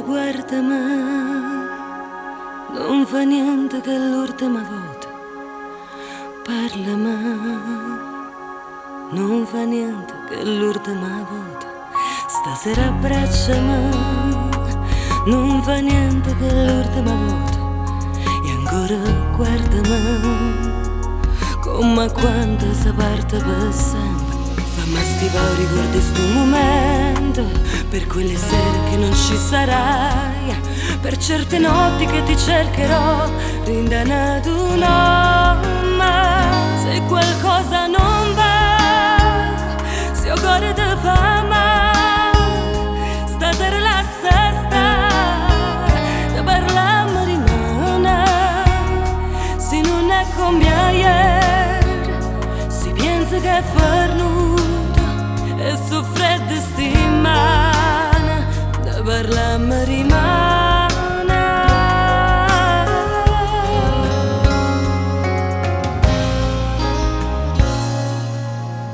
guardami, non fa niente che l'ultima volta. Parlami, non fa niente che l'ultima volta. Stasera abbracciami, non fa niente che l'ultima volta. E ancora guardami, come quando si parte per sempre. Fammi stivare, ricordi sto momento, per quelle sere che non ci sarai, per certe notti che ti cercherò, rindannato no, ma se qualcosa non va, se ho cuore di fama, stasera lascia stare, da parlare rimane, se non è come ieri, si pensa che è fornuto e soffredde stimane, da parlare rimane.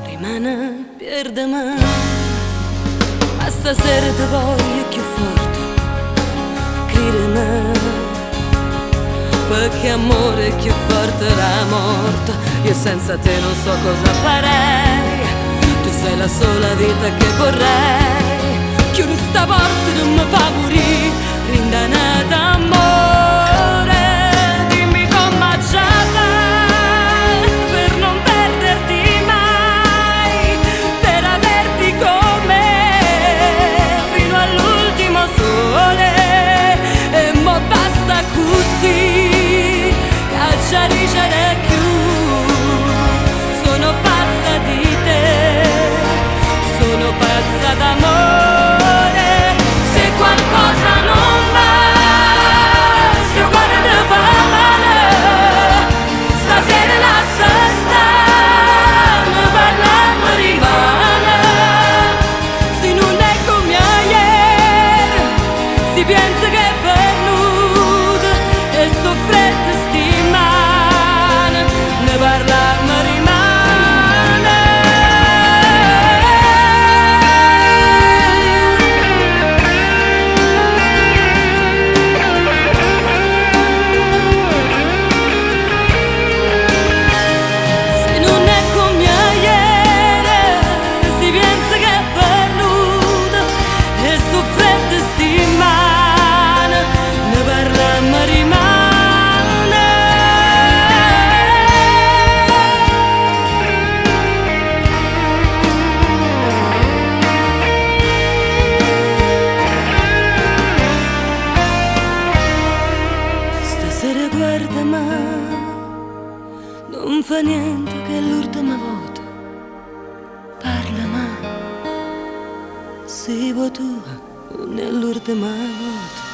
Rimane, perdami, ma stasera ti voglio più forte, credimi, perché amore è più forte della morte. Io senza te non so cosa farei, tu sei la sola vita che vorrei. Chiudi sta porta, non mi fa morire, rindanata amore. Dimmi come già fai per non perderti mai, per averti con me fino all'ultimo sole. E mo basta così, caccia ricere più, sono pazza di te, sono pazza d'amore. Se qualcosa non va, se ho cuore di fa male, stasera lascia stare, parlare rimane, se non è come ieri, si pensa che è venuto e soffrette stimane, ne parliamo rimane. Se non è come ieri, si pensa che è venuto e soffrette stimane, ne parliamo rimane. Stasera guardami, non fa niente che l'ultima volta. Parlami, sei tua, non è l'ultima volta.